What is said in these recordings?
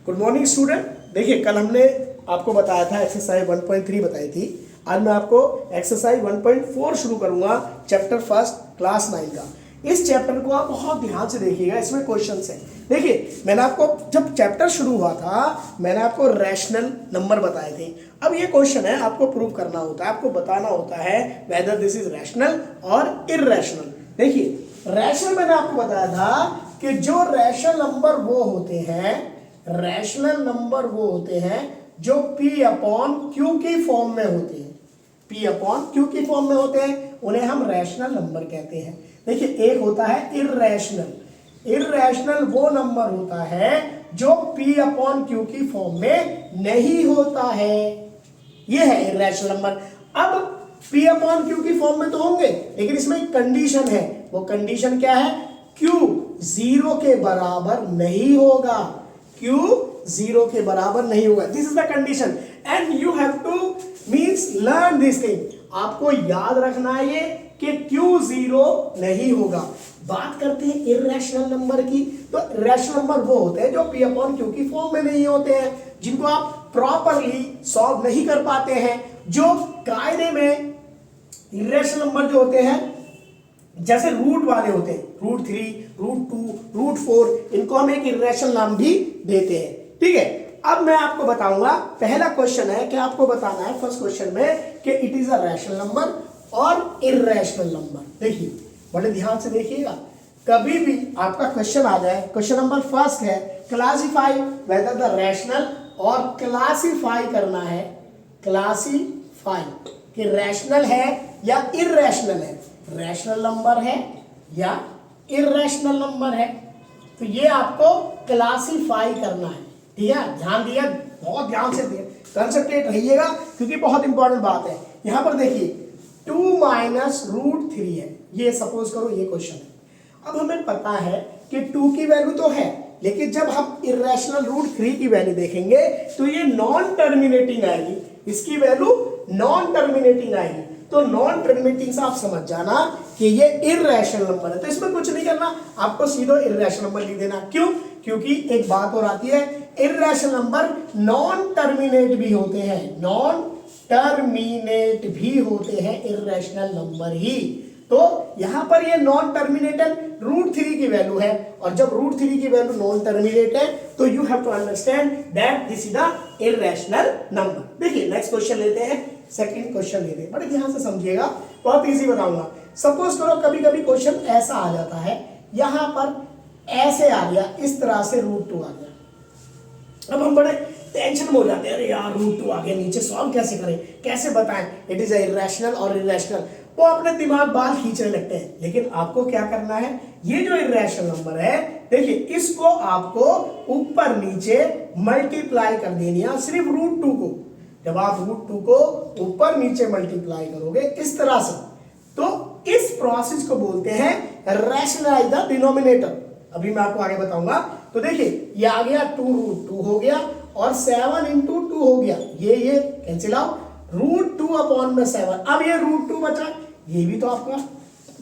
Good morning student. देखिए कल हमने आपको बताया था एक्सरसाइज 1.3 बताई थी। आज मैं आपको एक्सरसाइज 1.4 शुरू करूंगा, चैप्टर फर्स्ट क्लास 9 का। इस चैप्टर को आप बहुत ध्यान से देखिएगा, इसमें क्वेश्चंस हैं। देखिए मैंने आपको जब चैप्टर शुरू हुआ था मैंने आपको रैशनल नंबर बताए थे। अब ये क्वेश्चन है, आपको प्रूव करना होता है, आपको बताना होता है वेदर दिस इज रैशनल और इररेशनल। देखिए रैशनल मैंने आपको बताया था कि जो रैशनल नंबर वो होते हैं, रैशनल नंबर वो होते हैं जो P अपॉन Q की फॉर्म में होते हैं। P अपॉन Q की फॉर्म में होते हैं, उन्हें हम रैशनल नंबर कहते हैं। देखिए एक होता है इररेशनल। इररेशनल वो नंबर होता है जो P अपॉन Q की फॉर्म में नहीं होता है, ये है इररेशनल नंबर। अब P अपॉन Q की फॉर्म में तो होंगे, लेकिन इसमें एक कंडीशन है। वो कंडीशन क्या है? Q 0 के बराबर नहीं होगा। Q 0 के बराबर नहीं होगा। This is the condition and you have to means learn this thing. आपको याद रखना है ये कि Q 0 नहीं होगा। बात करते हैं इररेशनल नंबर की, तो रैशनल नंबर वो होते हैं जो P अपॉन Q की फॉर्म में नहीं होते हैं, जिनको आप प्रॉपरली सॉल्व नहीं कर पाते हैं। जो कायदे में इररेशनल नंबर जो होते हैं जैसे रूट वाले होते हैं, रूट 3, रूट 2, रूट 4, इनको हम एक इररेशनल नाम भी देते हैं। ठीक है, अब मैं आपको बताऊंगा। पहला क्वेश्चन है कि आपको बताना है फर्स्ट क्वेश्चन में कि it is a rational number और इररेशनल नंबर। देखिए बड़े ध्यान से देखिएगा, कभी भी आपका क्वेश्चन आ जाए, क्वेश्चन नंबर फर्स्ट है क्लासिफाई वेदर द रैशनल, और क्लासिफाई करना है, क्लासिफाई कि रैशनल है या इररेशनल है, रैशनल नंबर है या इररेशनल नंबर है। तो ये आपको क्लासिफाई करना है। ठीक है, ध्यान दिया, बहुत ध्यान से कंसंट्रेट रहिएगा क्योंकि बहुत इंपॉर्टेंट बात है। यहां पर देखिए 2 माइनस रूट 3 है, ये सपोज करो ये क्वेश्चन है। अब हमें पता है कि 2 की वैल्यू तो है, लेकिन जब हम इररेशनल रूट 3 की वैल्यू देखेंगे तो ये नॉन टर्मिनेटिंग आएगी, इसकी वैल्यू नॉन टर्मिनेटिंग आएगी। तो नॉन टर्मिनेटिंग से आप समझ जाना कि ये इररेशनल नंबर है। तो इसमें कुछ नहीं करना, आपको सीधे इररेशनल नंबर लिख देना। क्यों? क्योंकि एक बात और आती है, इररेशनल नंबर नॉन टर्मिनेट भी होते हैं, नॉन टर्मिनेट भी होते हैं इररेशनल नंबर ही। तो यहां पर ये नॉन टर्मिनेटेड रूट 3 की वैल्यू है, और जब रूट 3 की वैल्यू नॉन टर्मिनेट है तो you have to understand that this is the irrational number. देखिए नेक्स्ट क्वेश्चन लेते हैं, सेकंड क्वेश्चन लेते हैं, बड़े ध्यान से समझिएगा, बहुत इजी बताऊंगा। सपोज करो कभी कभी क्वेश्चन ऐसा आ जाता है, यहां पर ऐसे आ गया, इस तरह से रूट 2 आ गया। अब हम बड़े टेंशन में हो जाते हैं, अरे यार रूट 2 आ गया, नीचे सॉल्व कैसे करें, कैसे बताएं इट इज इररेशनल और इररेशनल। वो अपने दिमाग बाल खींचने लगते हैं। लेकिन आपको क्या करना है, ये जो इररेशनल नंबर है, देखिए इसको आपको ऊपर नीचे मल्टीप्लाई कर देनी है, सिर्फ रूट 2 को। जब आप रूट 2 को ऊपर नीचे मल्टीप्लाई करोगे इस तरह से, तो इस प्रोसेस को बोलते हैं रैशनलाइज द डिनोमिनेटर। अभी मैं आपको आगे बताऊंगा। तो देखिए ये आ गया 2 रूट 2 हो गया, और 7 इंटू 2 हो गया, ये कैंसिल आउट, रूट 2 अपॉन में 7। अब ये रूट 2 बचा, ये भी तो आपका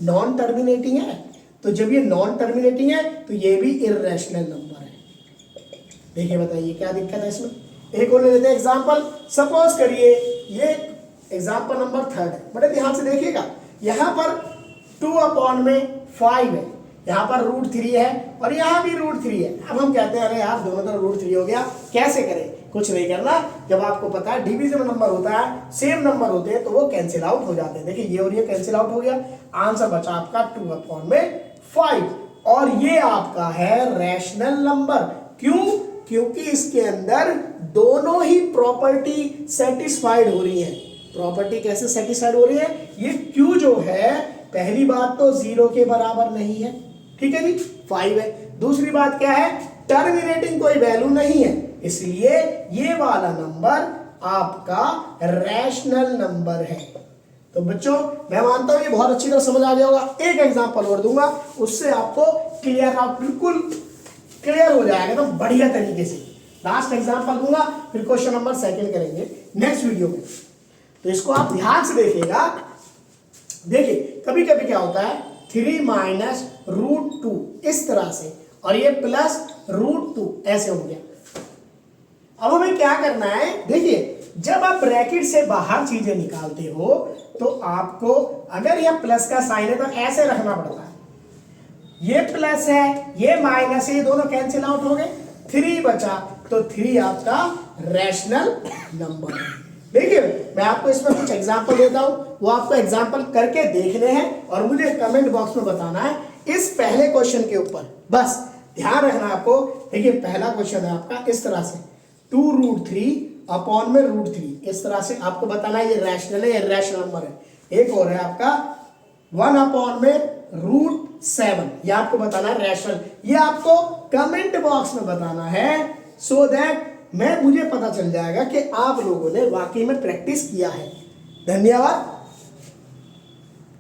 नॉन टर्मिनेटिंग है। तो जब ये नॉन टर्मिनेटिंग है तो ये भी इररेशनल नंबर है। देखिए बताइए क्या दिक्कत है इसमें। एक और ले लेते हैं एग्जांपल। सपोज करिए ये एग्जांपल नंबर 3 है, बड़े ध्यान से देखिएगा। यहां पर 2 अपॉन में 5 है, यहां पर रूट 3 है, और यहां भी रूट 3 है। अब हम कहते हैं अरे यार दोनों तरफ रूट 3 हो गया, कैसे करें? कुछ नहीं करना, जब आपको पता है डिविजिबल नंबर होता है, सेम नंबर होते हैं, तो वो कैंसिल आउट हो जाते हैं। देखिए ये और ये कैंसिल आउट हो गया, आंसर बचा आपका 2 अपॉन में 5, और ये आपका है रैशनल नंबर। क्यों? क्योंकि इसके अंदर दोनों ही प्रॉपर्टी सेटिस्फाइड हो रही है। प्रॉपर्टी कैसे सेटिस्फाइड हो रही है? ये Q जो है, पहली बात तो 0 के बराबर नहीं है, ठीक है जी, 5 है। दूसरी बात क्या है, टर्मिनेटिंग कोई वैल्यू नहीं है, इसलिए ये वाला नंबर आपका रैशनल नंबर है। तो बच्चों मैं मानता हूं ये बहुत अच्छी तरह समझ आ गया होगा। एक एग्जांपल और दूंगा, उससे आपको क्लियर, आप बिल्कुल क्लियर हो जाएगा एकदम बढ़िया तरीके से। लास्ट एग्जांपल दूंगा, फिर क्वेश्चन नंबर 2 करेंगे नेक्स्ट वीडियो में। तो इसको आप ध्यान से देखिएगा। देखिए कभी कभी क्या होता है, 3 माइनस रूट 2 इस तरह से, और ये प्लस रूट 2 ऐसे हो गया। अब हमें क्या करना है, देखिए जब आप ब्रैकेट से बाहर चीजें निकालते हो तो आपको अगर यह प्लस का साइन है तो ऐसे रखना पड़ता है, ये प्लस है ये माइनस है, ये दोनों कैंसिल आउट हो गए, 3 बचा, तो 3 आपका रैशनल नंबर है। देखिए मैं आपको इसमें कुछ एग्जांपल देता हूं, वो आपको एग्जांपल करके देखने हैं और मुझे कमेंट बॉक्स में बताना है इस पहले क्वेश्चन के ऊपर। बस ध्यान रखना आपको। देखिए पहला क्वेश्चन है आपका इस तरह से 2√3 अपॉन में √3, इस तरह से आपको बताना है ये रैशनल है या इरैशनल नंबर है। एक और है आपका 1 अपॉन में √7, ये आपको बताना है रैशनल। ये आपको कमेंट बॉक्स में बताना है सो दैट मुझे पता चल जाएगा कि आप लोगों ने वाकई में प्रैक्टिस किया है। धन्यवाद।